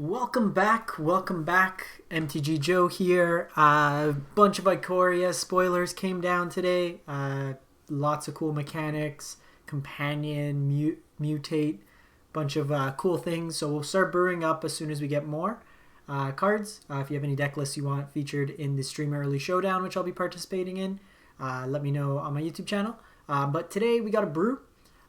Welcome back, MTG Joe here. A bunch of Ikoria spoilers came down today. Lots of cool mechanics, companion, mutate, bunch of cool things. So we'll start brewing up as soon as we get more cards. If you have any deck lists you want featured in the Stream Early Showdown, which I'll be participating in, let me know on my YouTube channel. But today we got a brew.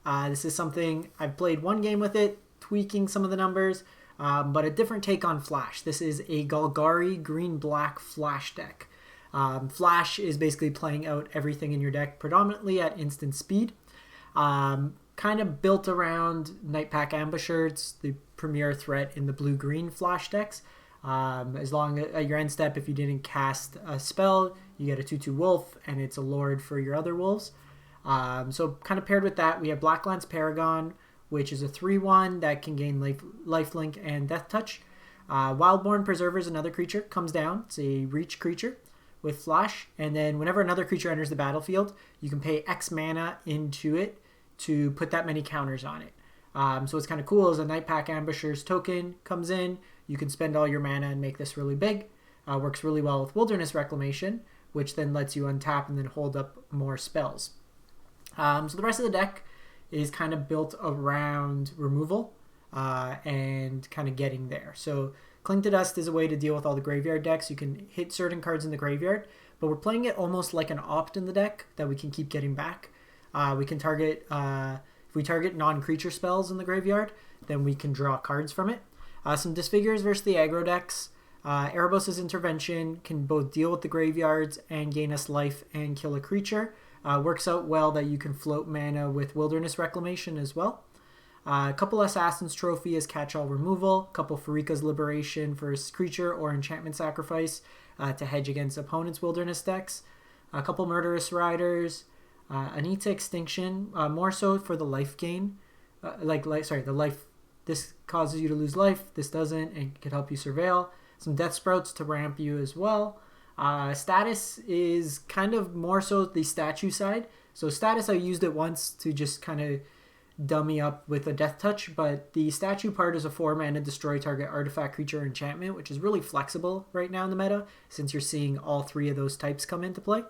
This is something, I've played one game with it, tweaking some of the numbers. But a different take on Flash. This is a Golgari green-black Flash deck. Flash is basically playing out everything in your deck predominantly at instant speed. Kind of built around Nightpack Ambusher. It's the premier threat in the blue-green Flash decks. As long as at your end step, if you didn't cast a spell, you get a 2/2 wolf, and it's a lord for your other wolves. So kind of paired with that, we have Blacklance Paragon, which is a 3/1 that can gain lifelink and death touch. Wildborn Preserver is another creature, comes down. It's a reach creature with flash, and then whenever another creature enters the battlefield, you can pay X mana into it to put that many counters on it. So what's kind of cool is a Nightpack Ambusher's token comes in, you can spend all your mana and make this really big. Works really well with Wilderness Reclamation, which then lets you untap and then hold up more spells. So the rest of the deck is kind of built around removal and kind of getting there. So Cling to Dust is a way to deal with all the graveyard decks. You can hit certain cards in the graveyard, but we're playing it almost like an opt in the deck that we can keep getting back. We can target, if we target non-creature spells in the graveyard, then we can draw cards from it. Some Disfigures versus the aggro decks. Erebos' Intervention can both deal with the graveyards and gain us life and kill a creature. Works out well that you can float mana with Wilderness Reclamation as well. A couple Assassin's Trophy as catch-all removal. A couple Pharika's Liberation for his creature or enchantment sacrifice to hedge against opponents' wilderness decks. A couple Murderous Riders. Anita Extinction, more so for the life gain. The life. This causes you to lose life. This doesn't, and can help you surveil. Some Deathsprouts to ramp you as well. Status is kind of more so the statue side. So status, I used it once to just kind of dummy up with a death touch, but the statue part is a 4-mana destroy target artifact, creature, or enchantment, which is really flexible right now in the meta since you're seeing all three of those types come into play.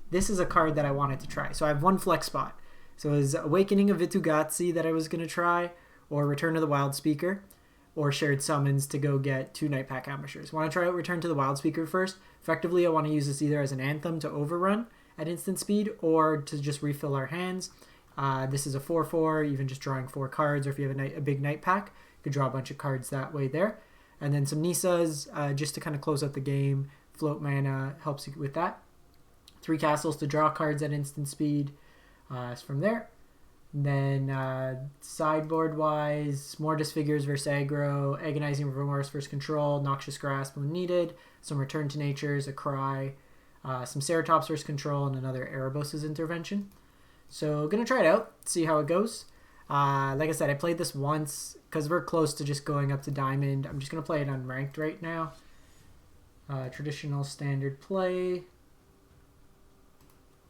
This is a card that I wanted to try. So I have one flex spot. So it was Awakening of Vitu-Ghazi that I was going to try, or Return to the Wild Speaker, or Shared Summons to go get 2 Nightpack Ambushers. Want to try out Return to the Wild Speaker first? Effectively, I want to use this either as an Anthem to overrun at instant speed or to just refill our hands. This is a 4/4, even just drawing 4 cards, or if you have a big Nightpack, you could draw a bunch of cards that way there. And then some Nissas, just to kind of close out the game. Float mana helps you with that. 3 castles to draw cards at instant speed. From there. And then sideboard-wise, more Disfigures versus aggro, Agonizing Remorse versus control, Noxious Grasp when needed, some Return to Natures, a Cry, some Ceratops versus control, and another Erebos' Intervention. So going to try it out, see how it goes. Like I said, I played this once because we're close to just going up to Diamond. I'm just going to play it unranked right now. Traditional standard play.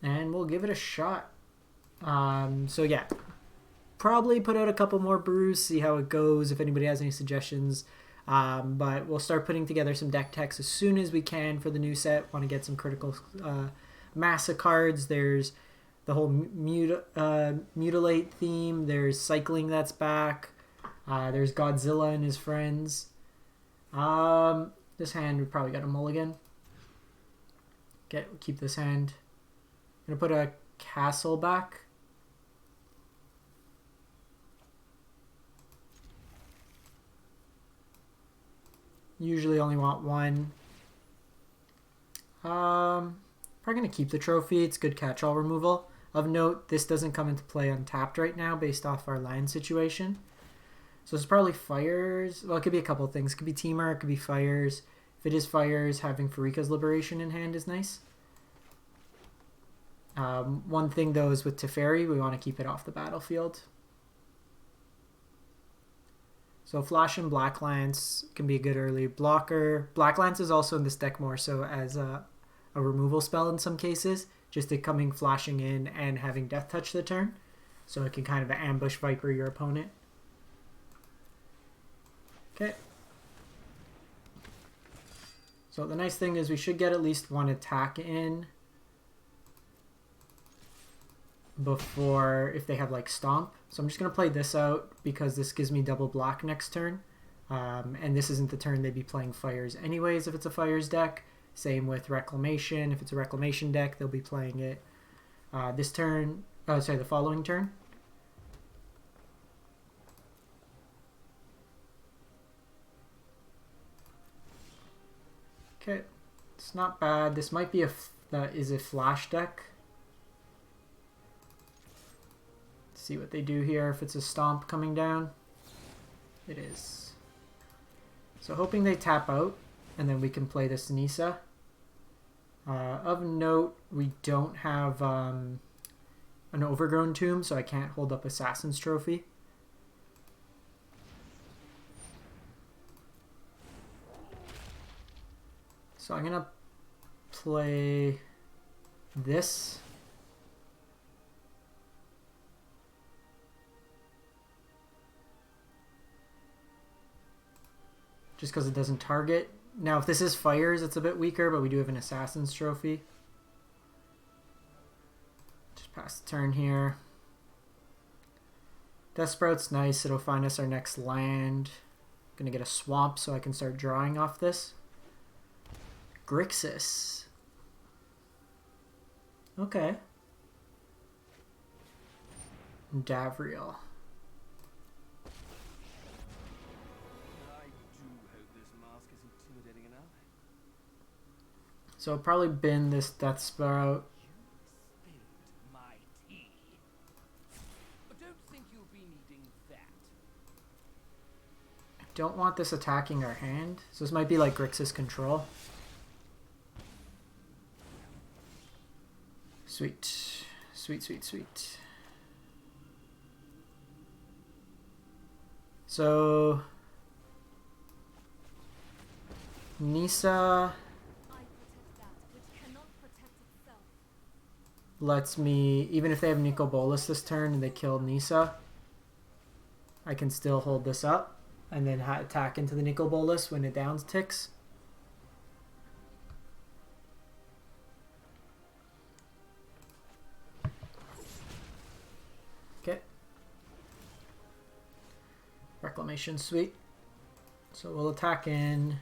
And we'll give it a shot. So yeah, probably put out a couple more brews, see how it goes, if anybody has any suggestions. But we'll start putting together some deck techs as soon as we can for the new set. Want to get some critical mass of cards. There's the whole mutilate theme. There's cycling that's back. There's Godzilla and his friends. This hand we probably got a mulligan. Keep this hand. I'm gonna put a castle back. Usually only want one. Probably going to keep the trophy. It's good catch-all removal. Of note, this doesn't come into play untapped right now based off our land situation. So it's probably fires. Well, it could be a couple of things. It could be Teamer, it could be fires. If it is fires, having Pharika's Liberation in hand is nice. One thing, though, is with Teferi, we want to keep it off the battlefield. So Flash and Blacklance can be a good early blocker. Blacklance is also in this deck more so as a removal spell in some cases, just it coming flashing in and having Death Touch the turn. So it can kind of ambush Viper your opponent. Okay. So the nice thing is we should get at least one attack in before, if they have like Stomp. So I'm just going to play this out because this gives me double block next turn. And this isn't the turn they'd be playing Fires anyways if it's a Fires deck. Same with Reclamation. If it's a Reclamation deck, they'll be playing it this turn. Oh, sorry, the following turn. Okay, it's not bad. This might be a flash deck. Let's see what they do here. If it's a Stomp coming down, it is. So hoping they tap out, and then we can play this Nissa. Of note, we don't have an Overgrown Tomb, so I can't hold up Assassin's Trophy. So I'm going to play this. Just because it doesn't target. Now, if this is Fires, it's a bit weaker, but we do have an Assassin's Trophy. Just pass the turn here. Deathsprout's nice. It'll find us our next land. Gonna get a swamp so I can start drawing off this. Grixis. Okay. Davriel. So I'll probably bin this Deathsprout. I don't want this attacking our hand. So this might be like Grixis control. Sweet. Sweet, sweet, sweet. So Nissa lets me, even if they have Nicol Bolas this turn and they kill Nissa, I can still hold this up and then attack into the Nicol Bolas when it down ticks. Okay. Reclamation, sweet. So we'll attack in.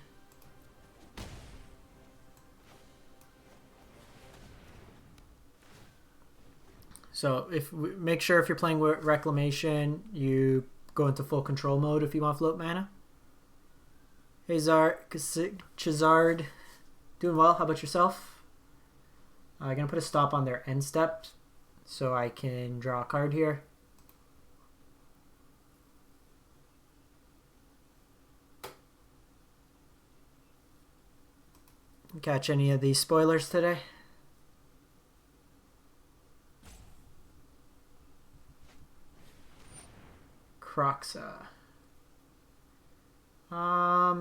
So make sure if you're playing with Reclamation, you go into full control mode if you want float mana. Hey Chazard, doing well. How about yourself? I'm gonna put a stop on their end step so I can draw a card here. Catch any of these spoilers today? Croxa. I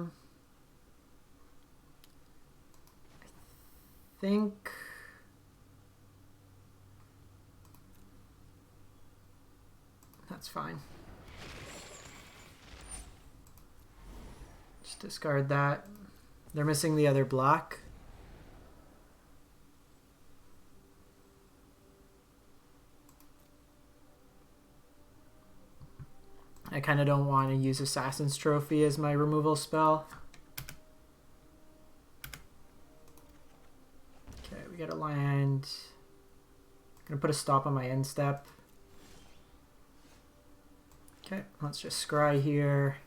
think that's fine. Just discard that. They're missing the other block. I kind of don't want to use Assassin's Trophy as my removal spell. Okay, we got a land. Gonna put a stop on my end step. Okay, let's just scry here.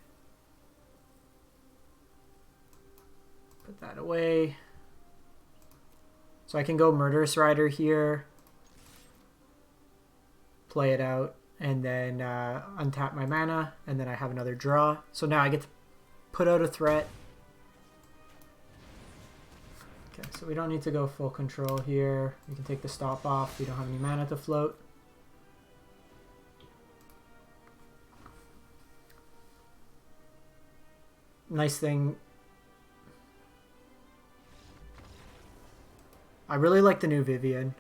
Put that away. So I can go Murderous Rider here. Play it out. And then untap my mana, and then I have another draw. So now I get to put out a threat. Okay, so we don't need to go full control here. We can take the stop off. We don't have any mana to float. Nice thing. I really like the new Vivian.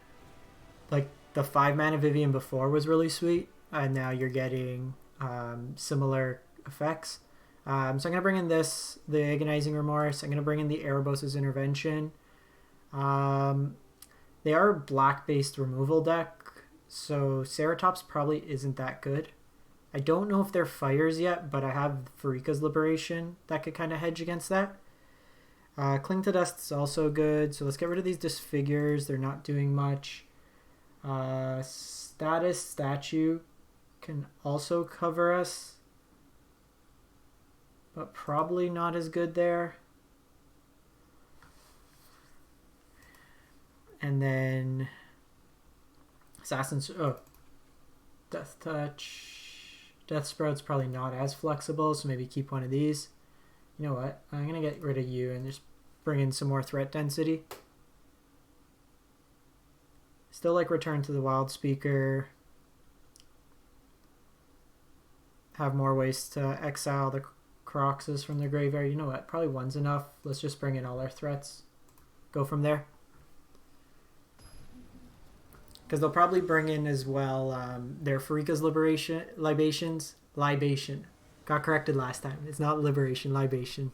Like, the 5 mana Vivian before was really sweet. And now you're getting similar effects. So I'm going to bring in this, the Agonizing Remorse. I'm going to bring in the Erebos' Intervention. They are a black-based removal deck, so Ceratops probably isn't that good. I don't know if they're fires yet, but I have Pharika's Liberation that could kind of hedge against that. Cling to Dust is also good, so let's get rid of these Disfigures. They're not doing much. Status Statue can also cover us, but probably not as good there. And then Assassin's Death Touch. Deathsprout's probably not as flexible, so maybe keep one of these. You know what? I'm gonna get rid of you and just bring in some more threat density. Still like Return to the Wild Speaker. Have more ways to exile the Croxes from the graveyard. You know what? Probably one's enough. Let's just bring in all our threats. Go from there. Because they'll probably bring in as well their Pharika's Libation. Got corrected last time. It's not Liberation, Libation.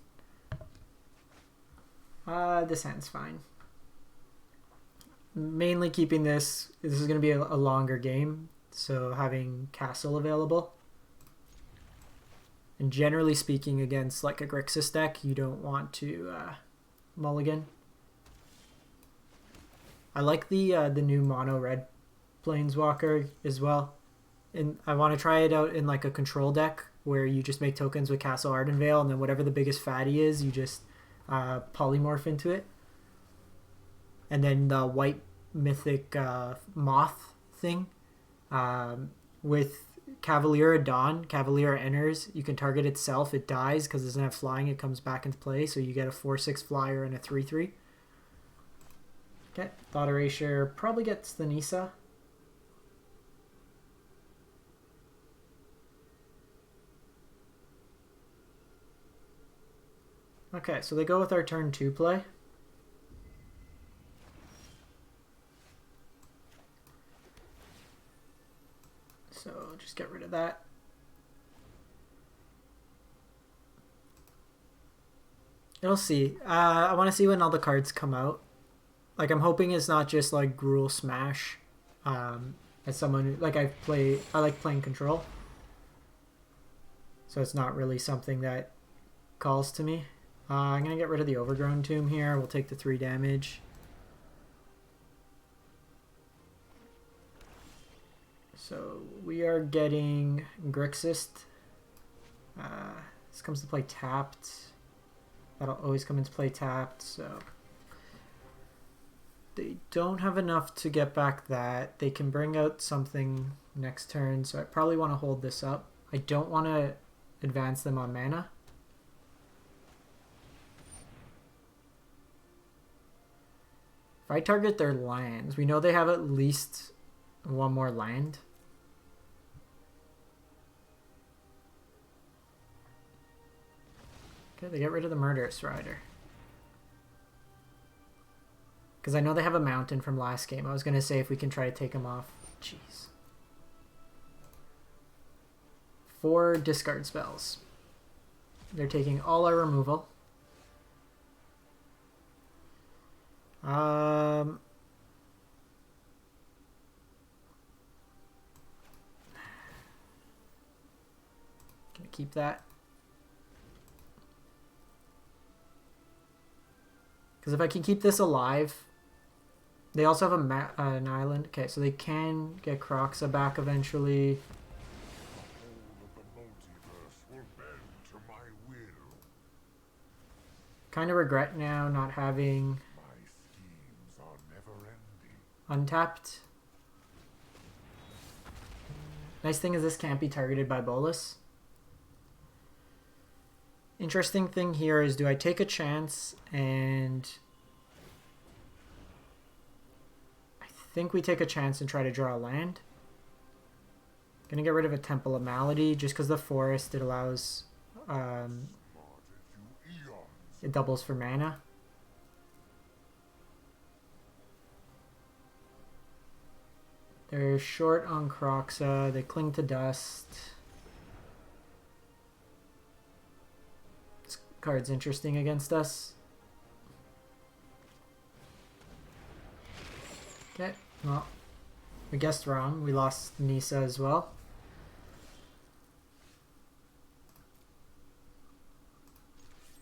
This hand's fine. Mainly keeping this. This is going to be a longer game, so having Castle available. And generally speaking, against like a Grixis deck, you don't want to mulligan. I like the new mono red Planeswalker as well, and I want to try it out in like a control deck where you just make tokens with Castle Ardenvale, and then whatever the biggest fatty is, you just polymorph into it. And then the white mythic moth thing with Cavalier Dawn. Cavalier enters, you can target itself, it dies because it doesn't have flying, it comes back into play, so you get a 4/6 flyer and a 3/3. Okay, Thought Erasure probably gets the Nissa. Okay, so they go with our turn 2 play. So just get rid of that. You'll see. I want to see when all the cards come out. Like, I'm hoping it's not just like Gruul Smash. As someone who, like, I like playing Control. So it's not really something that calls to me. I'm going to get rid of the Overgrown Tomb here. We'll take the 3 damage. So we are getting Grixis. This comes to play tapped. That'll always come into play tapped, so they don't have enough to get back that. They can bring out something next turn, so I probably want to hold this up. I don't want to advance them on mana. If I target their lands, we know they have at least one more land. Okay, they get rid of the Murderous Rider. Because I know they have a mountain from last game. I was going to say if we can try to take them off. Jeez. 4 discard spells. They're taking all our removal. Gonna keep that. Because if I can keep this alive, they also have an island. Okay, so they can get Croxa back eventually. Kind of regret now not having untapped. Nice thing is this can't be targeted by Bolus. Interesting thing here is, do I take a chance? And I think we take a chance and try to draw a land. Gonna get rid of a Temple of Malady just because the forest, it allows it doubles for mana. They're short on Croxa. They cling to dust. card's interesting against us. Okay, well, we guessed wrong. We lost Nissa as well.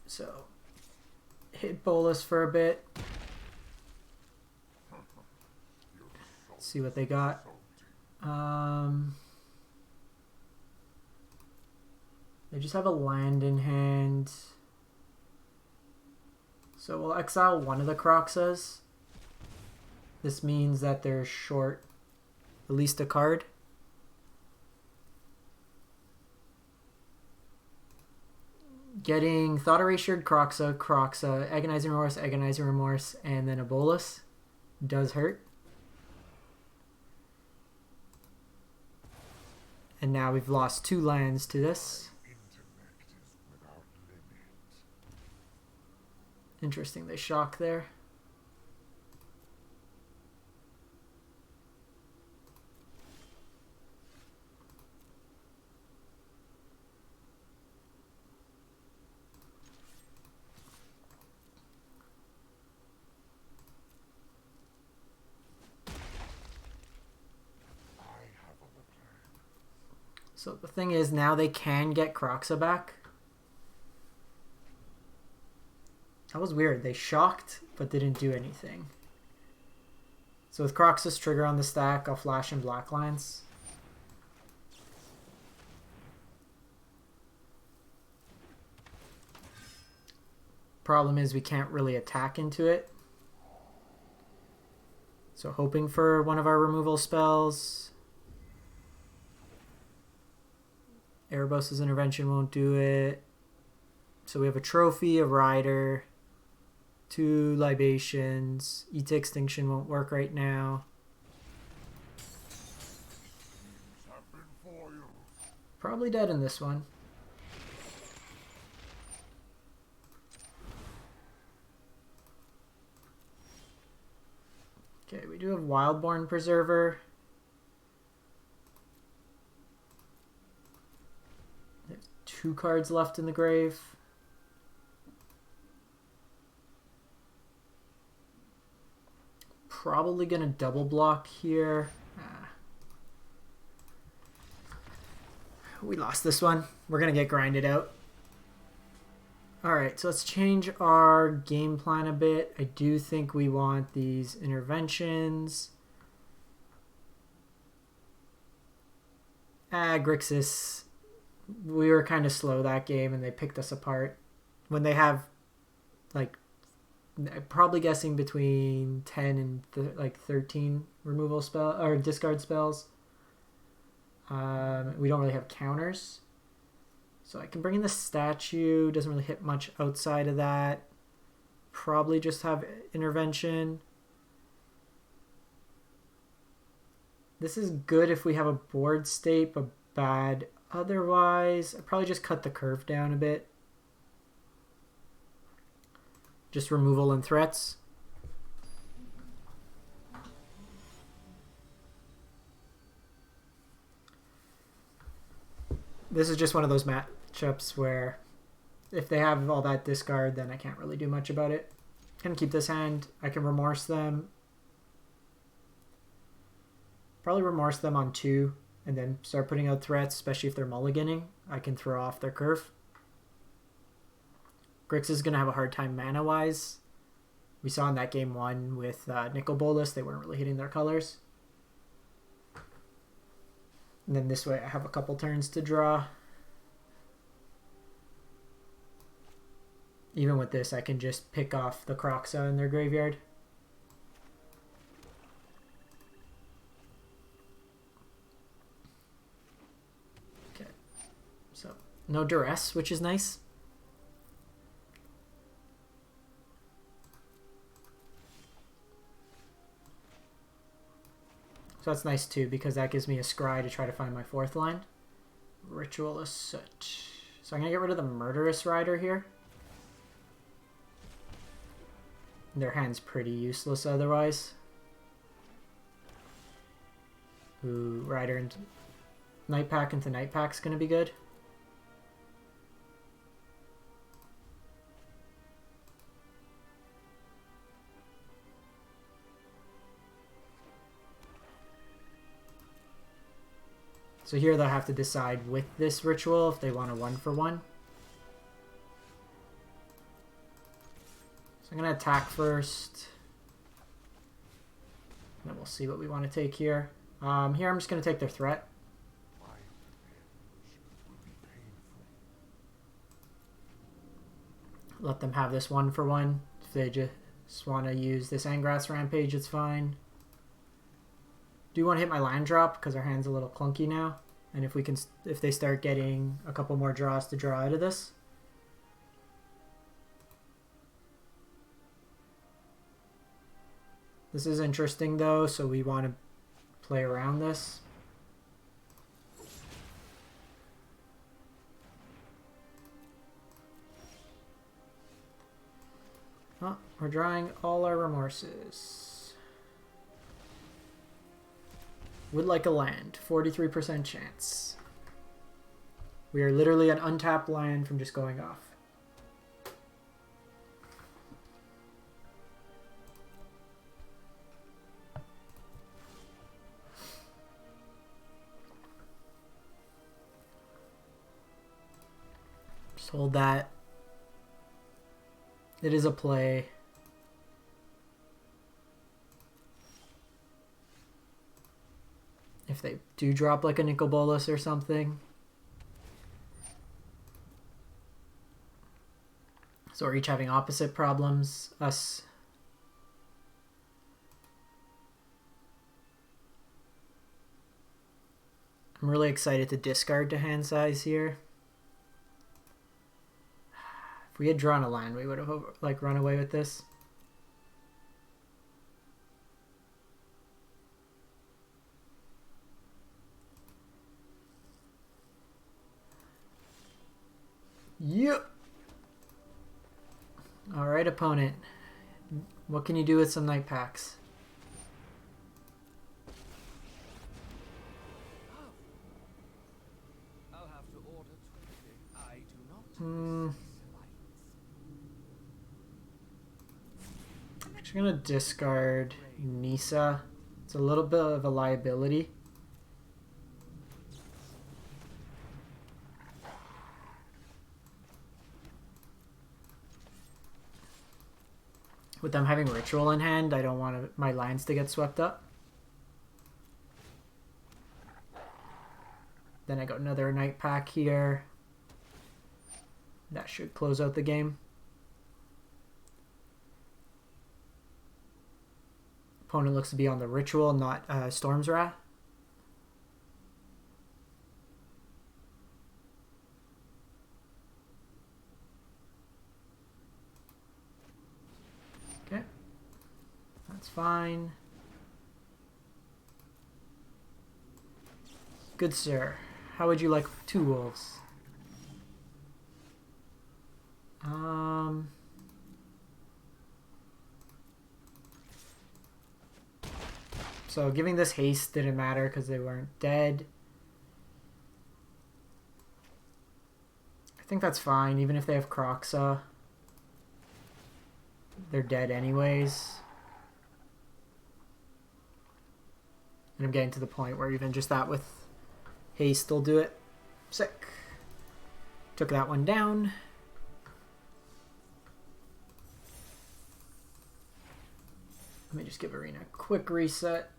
So, hit Bolus for a bit. See what they got. They just have a land in hand. So we'll exile one of the Croxas. This means that they're short at least a card. Getting Thought Erasured, Croxa, Agonizing Remorse, and then a Bolus does hurt. And now we've lost 2 lands to this. Interesting, they shock there. So the thing is, now they can get Croxa back. That was weird. They shocked, but didn't do anything. So with Croxa's trigger on the stack, I'll flash in Blacklance. Problem is we can't really attack into it. So hoping for one of our removal spells. Erebos' intervention won't do it. So we have a trophy, a rider, 2 libations. Eat to Extinction won't work right now. Probably dead in this one. Okay, we do have Wildborn Preserver. There's 2 cards left in the grave. Probably gonna double block here. We lost this one. We're gonna get grinded out. Alright, so let's change our game plan a bit. I do think we want these interventions. Grixis, we were kind of slow that game and they picked us apart. When they have, like, probably guessing between 10 and like 13 removal spell or discard spells. We don't really have counters. So I can bring in the statue. Doesn't really hit much outside of that. Probably just have intervention. This is good if we have a board state, but bad otherwise. I probably just cut the curve down a bit. Just removal and threats. This is just one of those matchups where if they have all that discard, then I can't really do much about it. Gonna keep this hand. I can remorse them. Probably remorse them on 2 and then start putting out threats, especially if they're mulliganing. I can throw off their curve. Grix is going to have a hard time mana-wise. We saw in that game 1 with Nicol Bolas, they weren't really hitting their colors. And then this way I have a couple turns to draw. Even with this, I can just pick off the Croxa in their graveyard. Okay, so no duress, which is nice. So that's nice too, because that gives me a scry to try to find my 4th line. Ritual of Soot. So I'm going to get rid of the Murderous Rider here. Their hand's pretty useless otherwise. Ooh, Rider and Nightpack into Nightpack's going to be good. So here they'll have to decide with this ritual if they want a 1-for-1. So I'm going to attack first. And then we'll see what we want to take here. Here I'm just going to take their threat. Let them have this 1-for-1. If they just want to use this Angrath's Rampage, it's fine. Do want to hit my land drop because our hand's a little clunky now. And if they start getting a couple more draws to draw out of this. This is interesting though, so we want to play around this. Oh, we're drawing all our remorses. Would like a land, 43% chance. We are literally an untapped land from just going off. Just hold that. It is a play. If they do drop like a Nicol Bolas or something. So we're each having opposite problems. Us. I'm really excited to discard to hand size here. If we had drawn a land, we would have like run away with this. Yep. All right, opponent. What can you do with some night packs? I'll have to order 20. I do not. I'm just gonna discard Nissa. It's a little bit of a liability. With them having Ritual in hand, I don't want my lands to get swept up. Then I got another Night Pack here. That should close out the game. Opponent looks to be on the Ritual, not Storm's Wrath. Okay, that's fine. Good sir, how would you like 2 wolves? So giving this haste didn't matter because they weren't dead. I think that's fine, even if they have Croxa. They're dead anyways. And I'm getting to the point where even just that with haste will do it. Sick. Took that one down. Let me just give Arena a quick reset.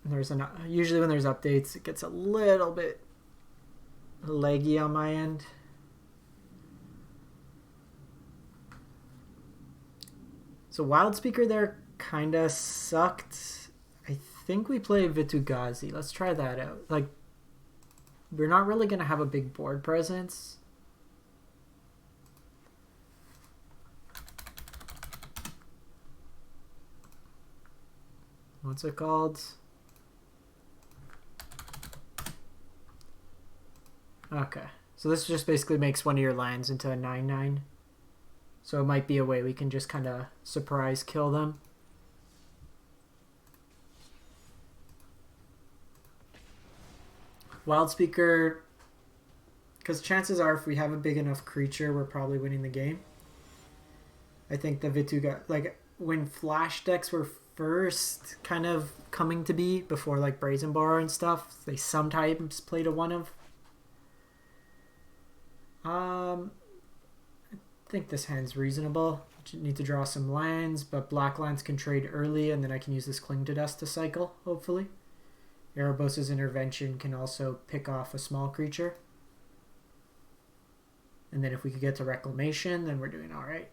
There's usually when there's updates, it gets a little bit laggy on my end. So Wildspeaker there kinda sucked. I think we play Vitu-Ghazi. Let's try that out. Like, we're not really gonna have a big board presence. What's it called? Okay, so this just basically makes one of your lands into a 9/9. So it might be a way we can just kind of surprise kill them. Wildspeaker, because chances are if we have a big enough creature, we're probably winning the game. I think the Vitu got, like, when flash decks were first kind of coming to be before like Brazen Bar and stuff. They sometimes played a 1 of. I think this hand's reasonable. Need to draw some lands, but Blacklands can trade early, and then I can use this Cling to Dust to cycle, hopefully. Erebos' Intervention can also pick off a small creature. And then if we could get to Reclamation, then we're doing alright.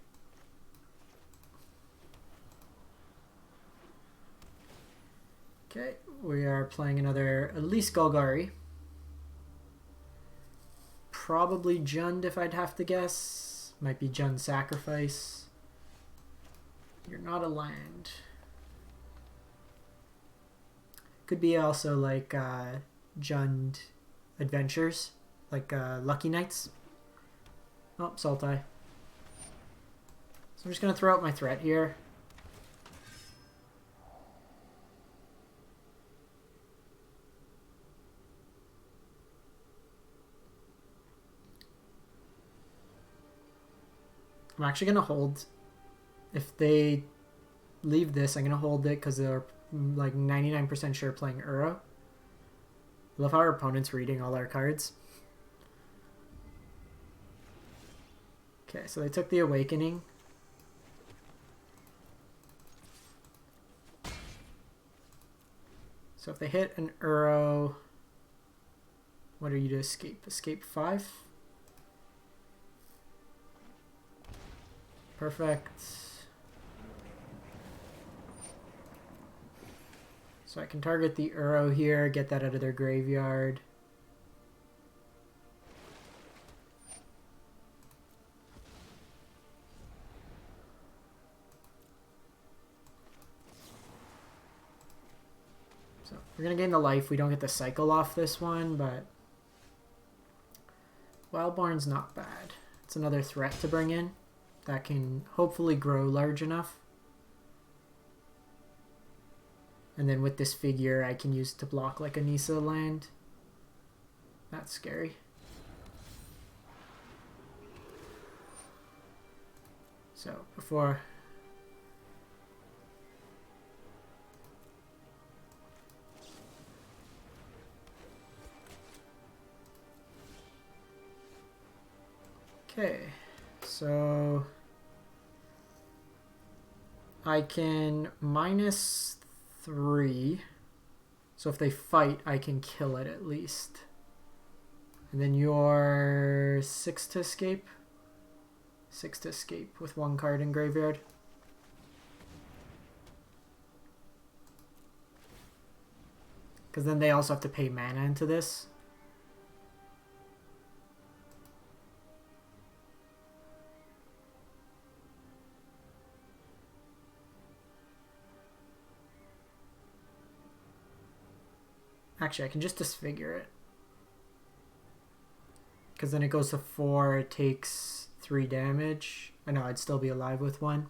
Okay, we are playing another, at least Golgari. Probably Jund if I'd have to guess. Might be Jund Sacrifice. You're not a land. Could be also like Jund Adventures, like Lucky Knights. Oh, Sultai. So I'm just going to throw out my threat here. I'm actually going to hold. If they leave this, I'm going to hold it because they're like 99% sure playing Uro. I love how our opponent's reading all our cards. Okay, so they took the Awakening. So if they hit an Uro, what are you to escape? Escape 5? Perfect. So I can target the Uro here, get that out of their graveyard. So we're going to gain the life. We don't get the cycle off this one, but Wildborn's not bad. It's another threat to bring in that can hopefully grow large enough. And then with Disfigure, I can use to block like a Nissa land. That's scary. So before... Okay, so I can -3. So if they fight, I can kill it at least. And then you're 6 to escape. 6 to escape with 1 card in graveyard. Because then they also have to pay mana into this. Actually, I can just Disfigure it. Because then it goes to 4, it takes 3 damage. I know, I'd still be alive with 1.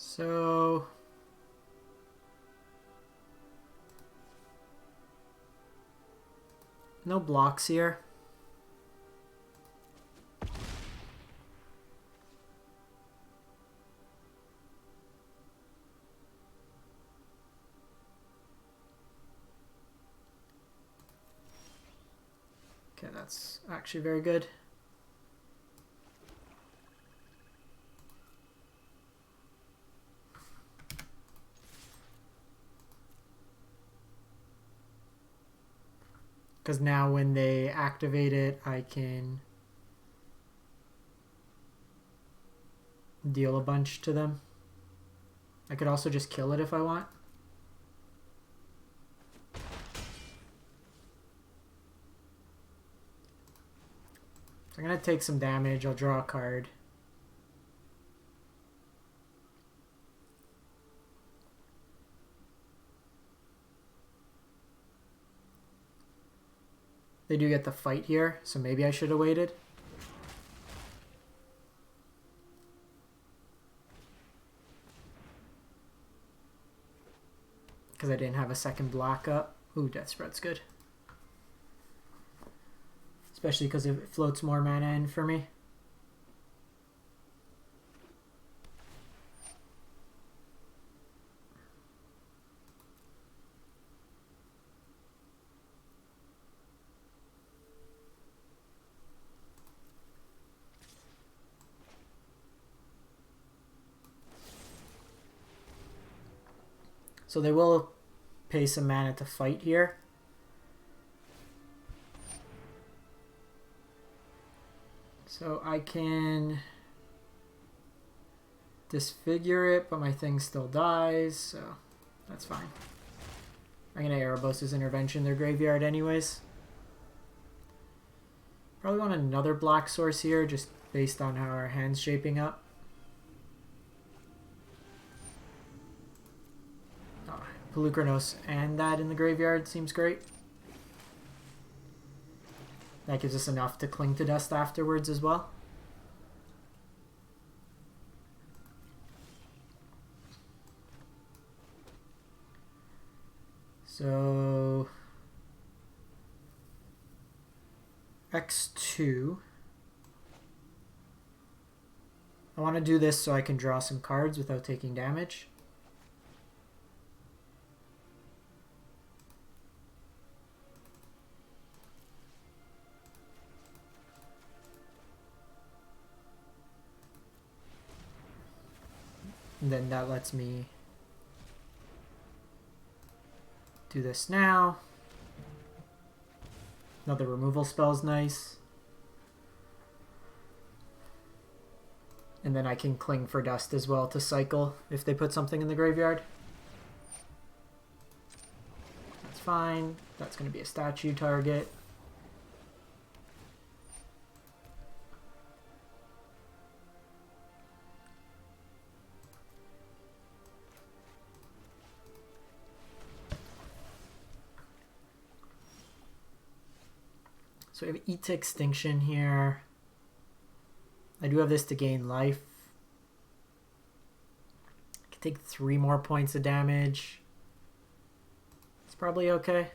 So no blocks here. Okay, that's actually very good. Because now when they activate it, I can deal a bunch to them. I could also just kill it if I want. So I'm going to take some damage. I'll draw a card. They do get the fight here, so maybe I should have waited. Because I didn't have a second block up. Ooh, Deathsprout's good. Especially because it floats more mana in for me. So they will pay some mana to fight here. So I can disfigure it, but my thing still dies, so that's fine. I'm going to Erebos' Intervention their graveyard anyways. Probably want another black source here, just based on how our hand's shaping up. Polukranos and that in the graveyard seems great. That gives us enough to cling to dust afterwards as well. So X2. I want to do this so I can draw some cards without taking damage. And then that lets me do this now. Another removal spell's nice. And then I can cling for dust as well to cycle if they put something in the graveyard. That's fine. That's going to be a statue target. So we have Eat to Extinction here. I do have this to gain life. I can take 3 more points of damage. It's probably okay.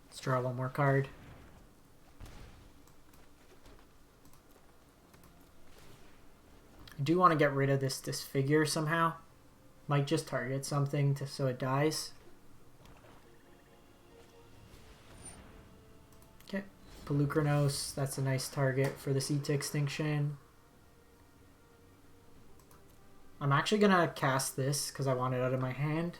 Let's draw one more card. I do want to get rid of this Disfigure somehow. Might just target something so it dies. Okay. Polukranos, that's a nice target for the Eat to Extinction. I'm actually going to cast this because I want it out of my hand.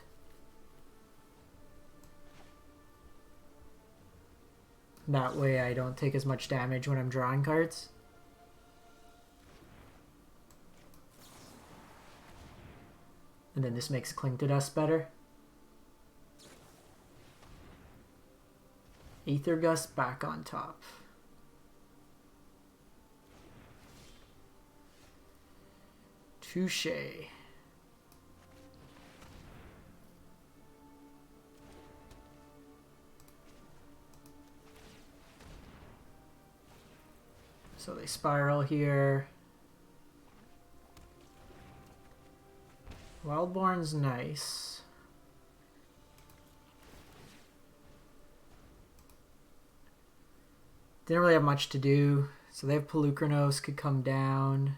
That way I don't take as much damage when I'm drawing cards. And then this makes Cling to Dust better. Aether Gust back on top. Touche. So they spiral here. Wildborn's nice. Didn't really have much to do. So they have Polukranos could come down.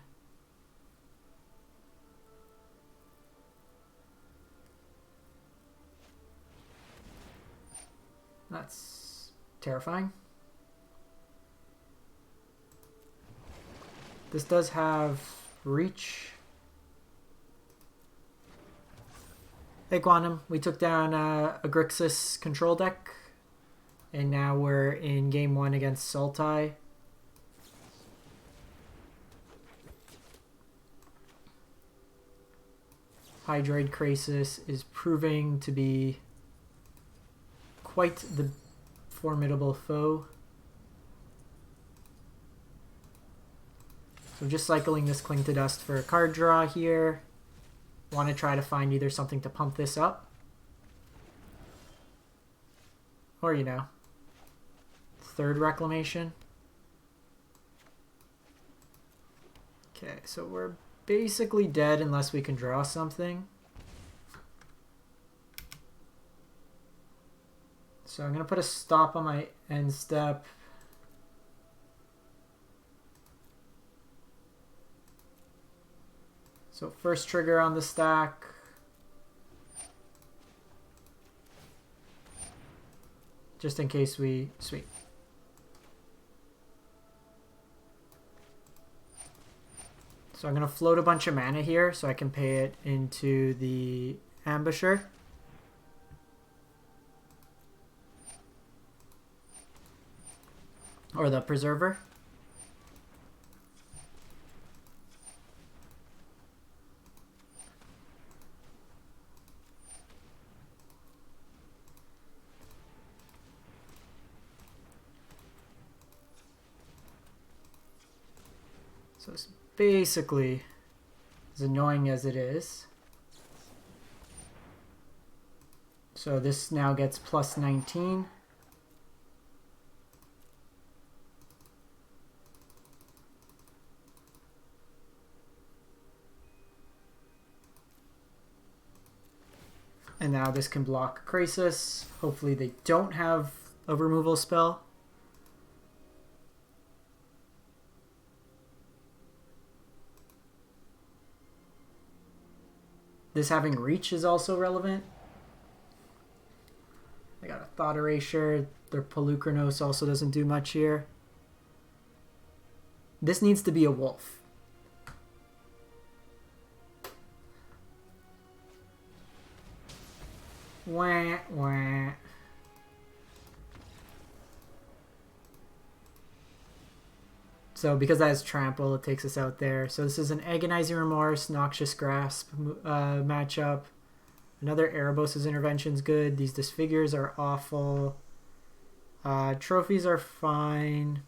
That's terrifying. This does have reach. Hey Quantum, we took down a Grixis control deck, and now we're in game 1 against Sultai. Hydroid Krasis is proving to be quite the formidable foe. So just cycling this Cling to Dust for a card draw here. Want to try to find either something to pump this up, or, you know, third Reclamation. Okay, so we're basically dead unless we can draw something. So I'm going to put a stop on my end step. So first trigger on the stack. Just in case we sweep. So I'm going to float a bunch of mana here so I can pay it into the Ambusher. Or the Preserver. So it's basically, as annoying as it is. So this now gets plus 19. And now this can block Krasis. Hopefully they don't have a removal spell. This having reach is also relevant. They got a Thought Erasure. Their Polukranos also doesn't do much here. This needs to be a wolf. Wah, wah. So because that is Trample, it takes us out there. So this is an Agonizing Remorse, Noxious Grasp matchup. Another Erebos' Intervention's good. These Disfigures are awful. Trophies are fine.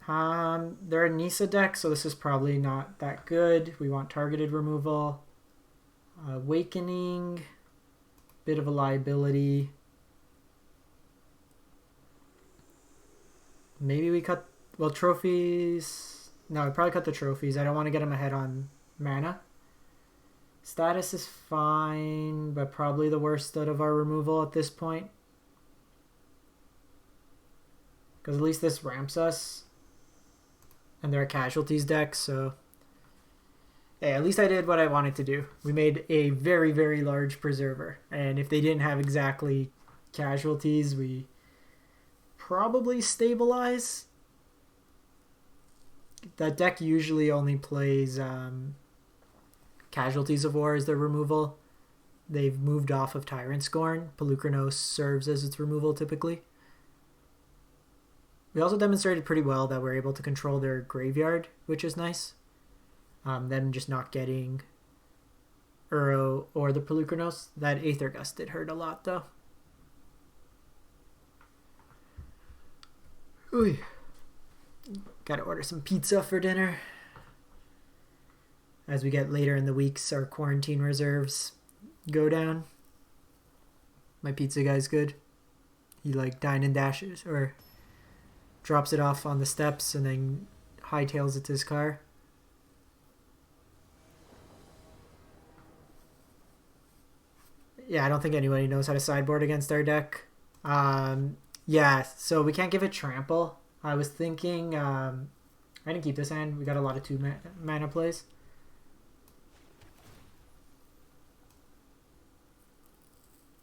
They're a Nissa deck, so this is probably not that good. We want targeted removal. Awakening, bit of a liability. Maybe we cut, well, trophies. No, we probably cut the trophies. I don't want to get him ahead on mana. Status is fine, but probably the worst out of our removal at this point. Because at least this ramps us. And they're a casualties deck, so... Hey, at least I did what I wanted to do. We made a very, very large Preserver. And if they didn't have exactly casualties, we probably stabilize. That deck usually only plays Casualties of War as their removal. They've moved off of Tyrant Scorn. Polukranos serves as its removal typically. We also demonstrated pretty well that we're able to control their graveyard, which is nice. Them just not getting Uro or the Polukranos. That Aether Gust did hurt a lot though. Ooh. Gotta order some pizza for dinner. As we get later in the weeks, our quarantine reserves go down. My pizza guy's good. He like dine and dashes or drops it off on the steps and then hightails it to his car. Yeah, I don't think anybody knows how to sideboard against our deck. Yeah, so we can't give it trample. I was thinking, I didn't keep this hand. We got a lot of mana plays.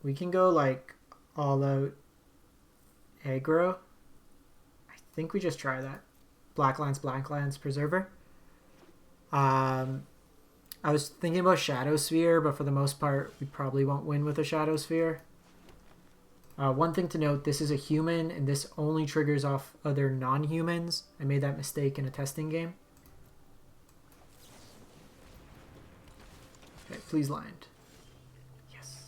We can go like all out aggro. I think we just try that. Blacklance Preserver. I was thinking about Shadow Sphere, but for the most part, we probably won't win with a Shadow Sphere. One thing to note, this is a human, and this only triggers off other non-humans. I made that mistake in a testing game. Okay, please land. Yes.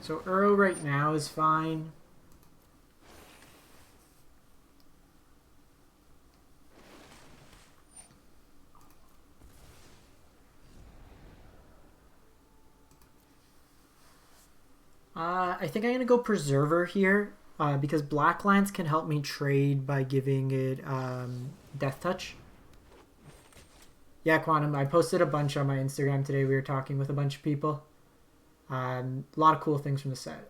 So Uro right now is fine. I think I'm going to go Preserver here because Blacklance can help me trade by giving it Death Touch. Yeah, Quantum, I posted a bunch on my Instagram today. We were talking with a bunch of people. A lot of cool things from the set.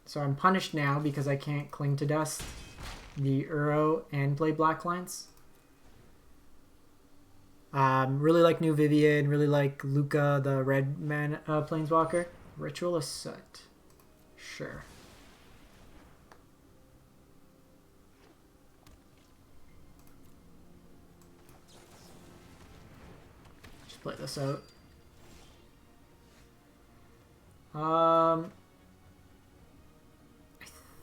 So I'm punished now because I can't Cling to Dust the Uro and play Blacklance. Really like New Vivian, really like Luca, the red man planeswalker. Ritual of Soot. Sure. Just play this out. I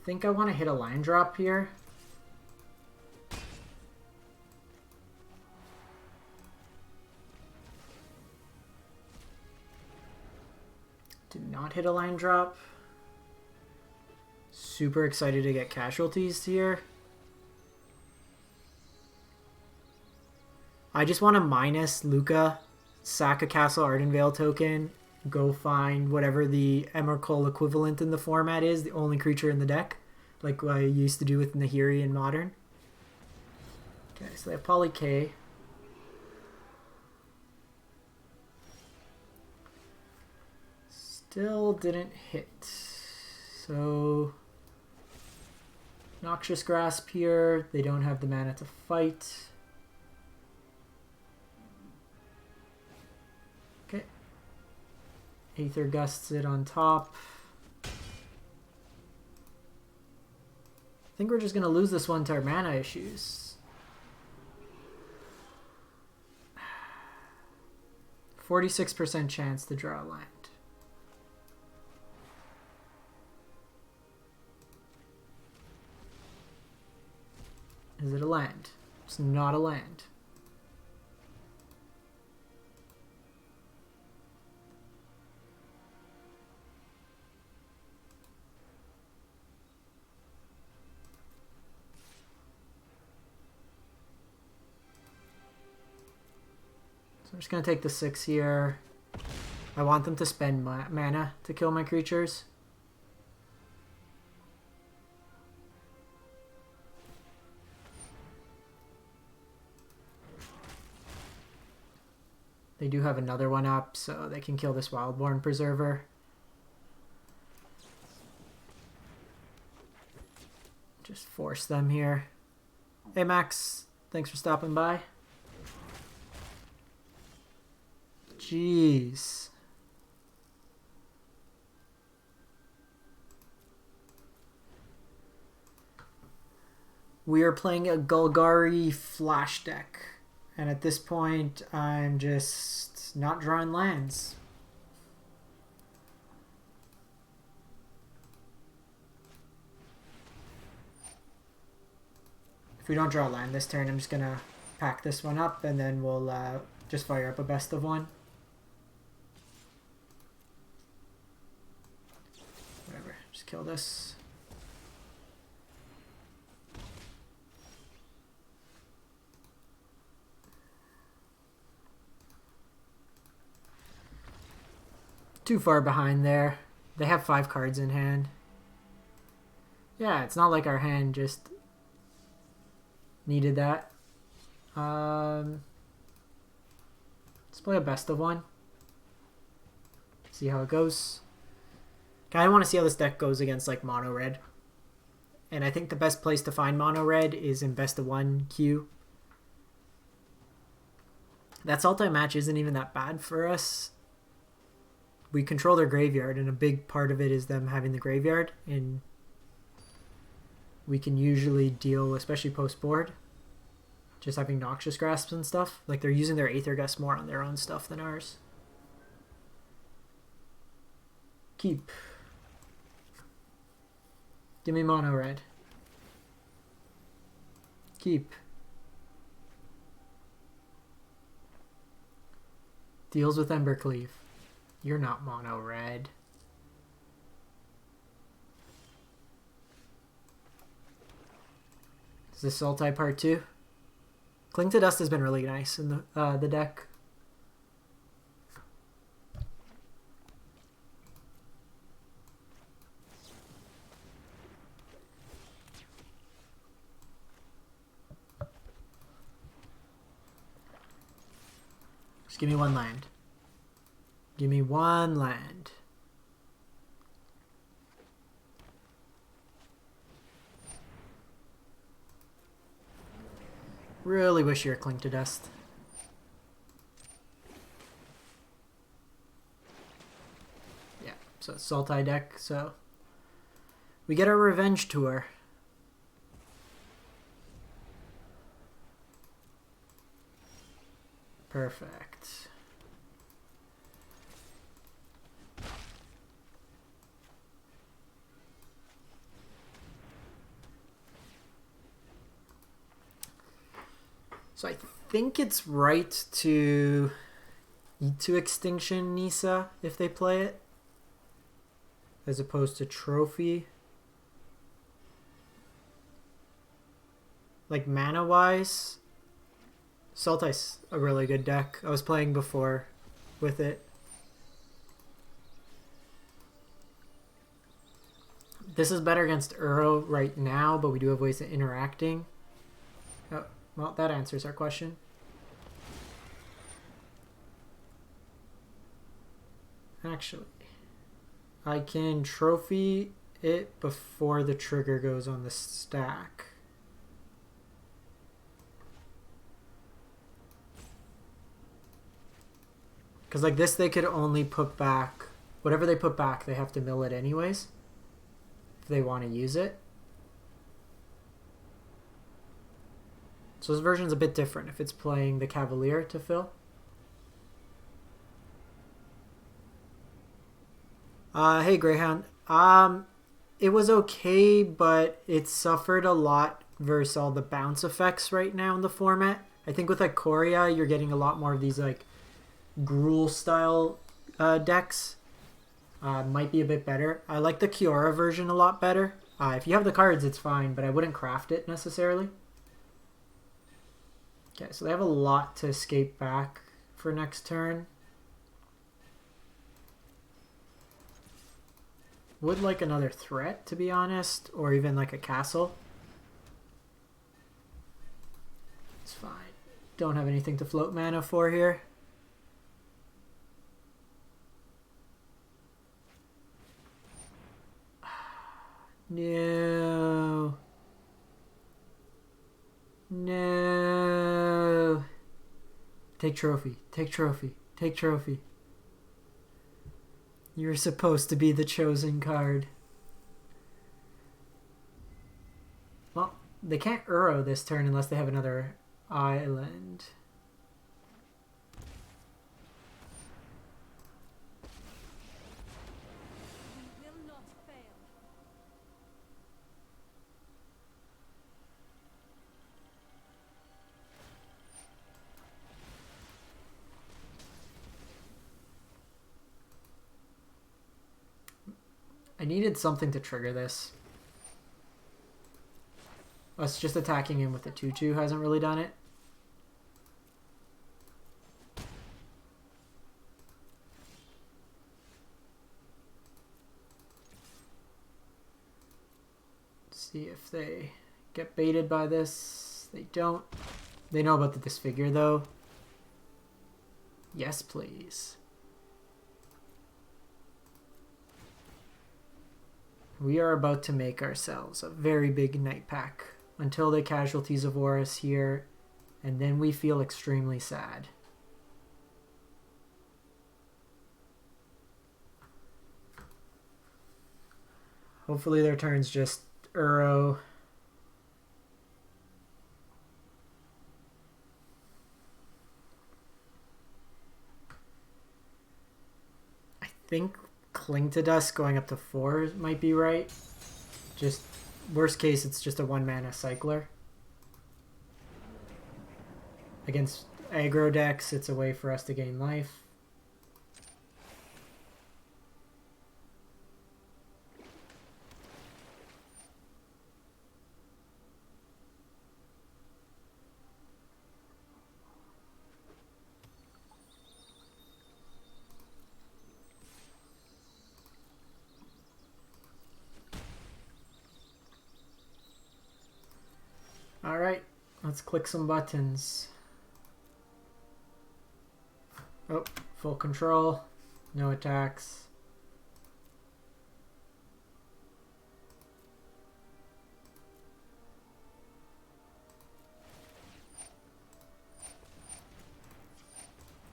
think I want to hit a line drop here. Did not hit a line drop. Super excited to get casualties here. I just want to minus Luca, sack a Castle Ardenvale token, go find whatever the Emrakul equivalent in the format is, the only creature in the deck, like what I used to do with Nahiri in Modern. Okay, so they have Poly K. Still didn't hit. So Noxious Grasp here. They don't have the mana to fight. Okay. Aether Gusts it on top. I think we're just going to lose this one to our mana issues. 46% chance to draw a land. Is it a land? It's not a land. So I'm just going to take the 6 here. I want them to spend mana to kill my creatures. They do have another one up, so they can kill this Wildborn Preserver. Just force them here. Hey Max, thanks for stopping by. Jeez. We are playing a Golgari flash deck. And at this point, I'm just not drawing lands. If we don't draw a land this turn, I'm just going to pack this one up and then we'll just fire up a best of one. Whatever, just kill this. Too far behind there. They have 5 cards in hand. Yeah, it's not like our hand just needed that. Let's play a best of one. See how it goes. Kind of want to see how this deck goes against like mono red. And I think the best place to find mono red is in best of one queue. That Sultai match isn't even that bad for us. We control their graveyard, and a big part of it is them having the graveyard, and we can usually deal, especially post-board, just having Noxious Grasps and stuff. Like, they're using their Aether Gust more on their own stuff than ours. Keep. Give me mono red. Keep. Deals with Embercleave. You're not mono red. Is this Sultai part 2? Cling to Dust has been really nice in the deck. Just give me one land. Give me one land. Really wish you were Cling to Dust. Yeah, so it's Sultai deck, so we get our revenge tour. Perfect. So I think it's right to Extinction Nissa if they play it, as opposed to Trophy. Like mana wise, Sultai's a really good deck. I was playing before with it. This is better against Uro right now, but we do have ways of interacting. Oh, well, that answers our question. Actually, I can trophy it before the trigger goes on the stack. Because like this, they could only put back... Whatever they put back, they have to mill it anyways. If they want to use it. So this version's a bit different if it's playing the Cavalier to fill. Hey Greyhound. It was okay, but it suffered a lot versus all the bounce effects right now in the format. I think with Ikoria, you're getting a lot more of these like Gruul style decks. Might be a bit better. I like the Kiora version a lot better. If you have the cards, it's fine, but I wouldn't craft it necessarily. Okay, so they have a lot to escape back for next turn. Would like another threat, to be honest, or even like a castle. It's fine. Don't have anything to float mana for here. No. No. Take trophy. Take trophy. Take trophy. You're supposed to be the chosen card. Well, they can't Uro this turn unless they have another island. We will not fail. I needed something to trigger this. Us just attacking him with a 2-2 hasn't really done it. Let's see if they get baited by this. They don't. They know about the Disfigure though. Yes, please. We are about to make ourselves a very big Nightpack until the casualties of Horus here, and then we feel extremely sad. Hopefully their turn's just Uro. I think Cling to Dust going up to 4 might be right. Just worst case, it's just a 1-mana cycler. Against aggro decks, it's a way for us to gain life. Alright, let's click some buttons. Oh, full control. No attacks.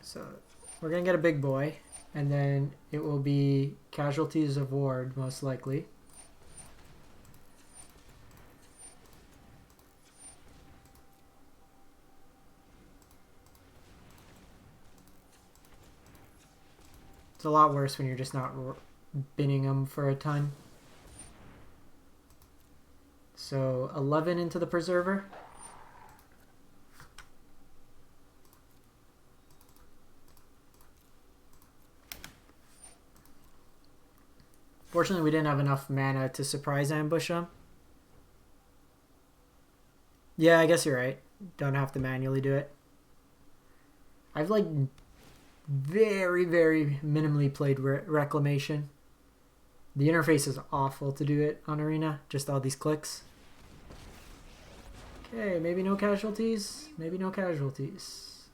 So we're going to get a big boy, and then it will be Casualties of Ward, most likely. It's a lot worse when you're just not binning them for a ton. So 11 into the Preserver. Fortunately, we didn't have enough mana to surprise ambush them. Yeah, I guess you're right. Don't have to manually do it. I've like very, very minimally played Reclamation. The interface is awful to do it on Arena. Just all these clicks. Okay, maybe no casualties. Maybe no casualties.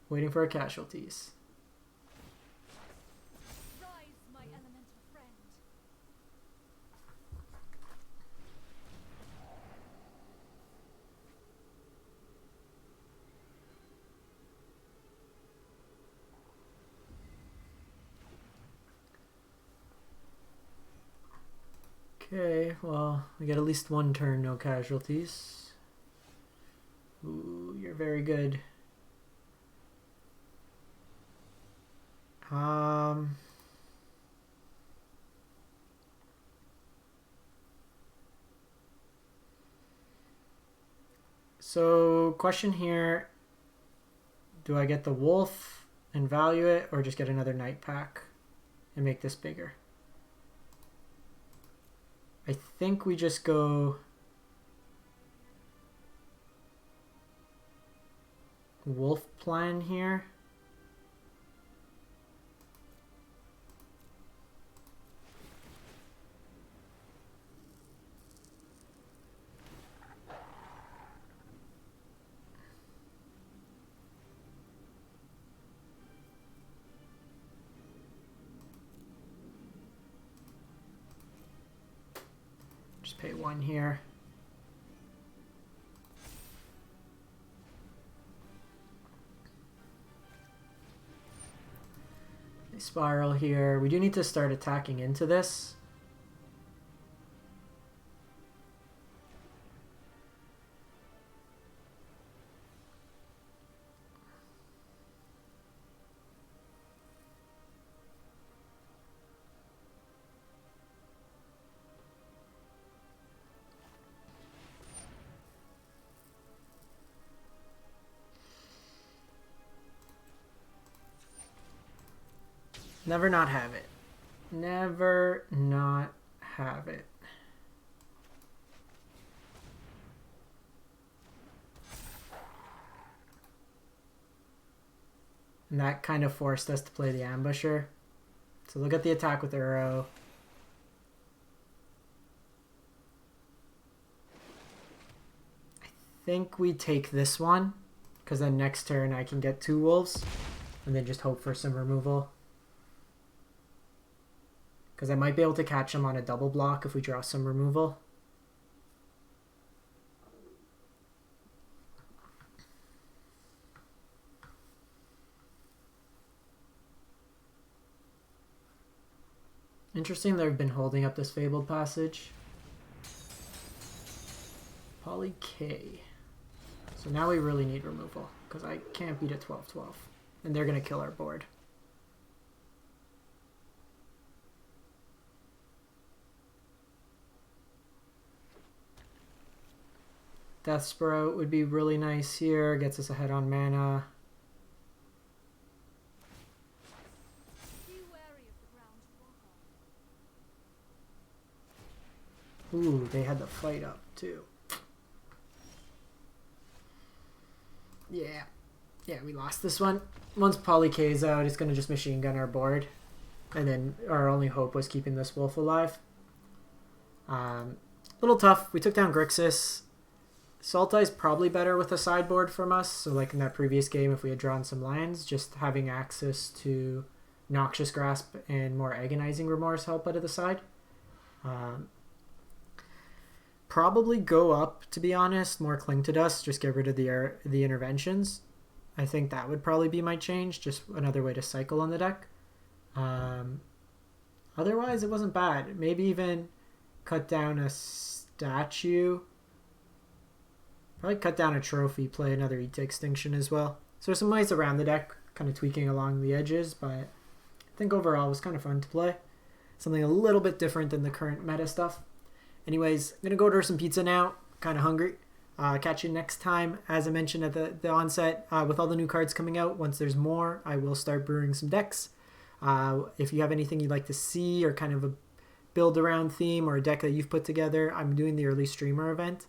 Waiting for a casualties. Rise, my elemental friend. Okay, well, we get at least one turn, no casualties. Ooh, you're very good. So, question here. Do I get the wolf and value it, or just get another Nightpack and make this bigger? I think we just go wolf plan here. Just pay one here. Spiral here. We do need to start attacking into this. Never not have it. Never not have it. And that kind of forced us to play the Ambusher. So look at the attack with Uro. I think we take this one, because then next turn I can get 2 wolves, and then just hope for some removal. Because I might be able to catch him on a double block if we draw some removal. Interesting they've been holding up this Fabled Passage. Poly K. So now we really need removal, because I can't beat a 12-12. And they're going to kill our board. Deathsprout would be really nice here. Gets us ahead on mana. Be wary of the ground you walk on. Ooh, they had the fight up too. Yeah. Yeah, we lost this one. Once Poly K's out, it's going to just machine gun our board. And then our only hope was keeping this wolf alive. Little tough. We took down Grixis. Sultai is probably better with a sideboard from us. So like in that previous game, if we had drawn some lands, just having access to Noxious Grasp and more Agonizing Remorse help out of the side. Probably go up, to be honest. More Cling to Dust. Just get rid of the interventions. I think that would probably be my change. Just another way to cycle on the deck. Otherwise, it wasn't bad. Maybe even cut down a statue. Probably cut down a trophy, play another Eat to Extinction as well. So there's some ways around the deck, kind of tweaking along the edges, but I think overall it was kind of fun to play. Something a little bit different than the current meta stuff. Anyways, I'm going to go order some pizza now. Kind of hungry. Catch you next time. As I mentioned at the onset, with all the new cards coming out, once there's more, I will start brewing some decks. If you have anything you'd like to see or kind of a build around theme or a deck that you've put together, I'm doing the early streamer event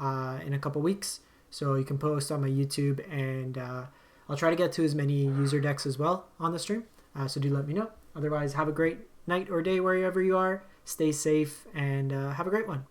in a couple weeks. So you can post on my YouTube, and I'll try to get to as many user decks as well on the stream. So do let me know. Otherwise, have a great night or day wherever you are. Stay safe and have a great one.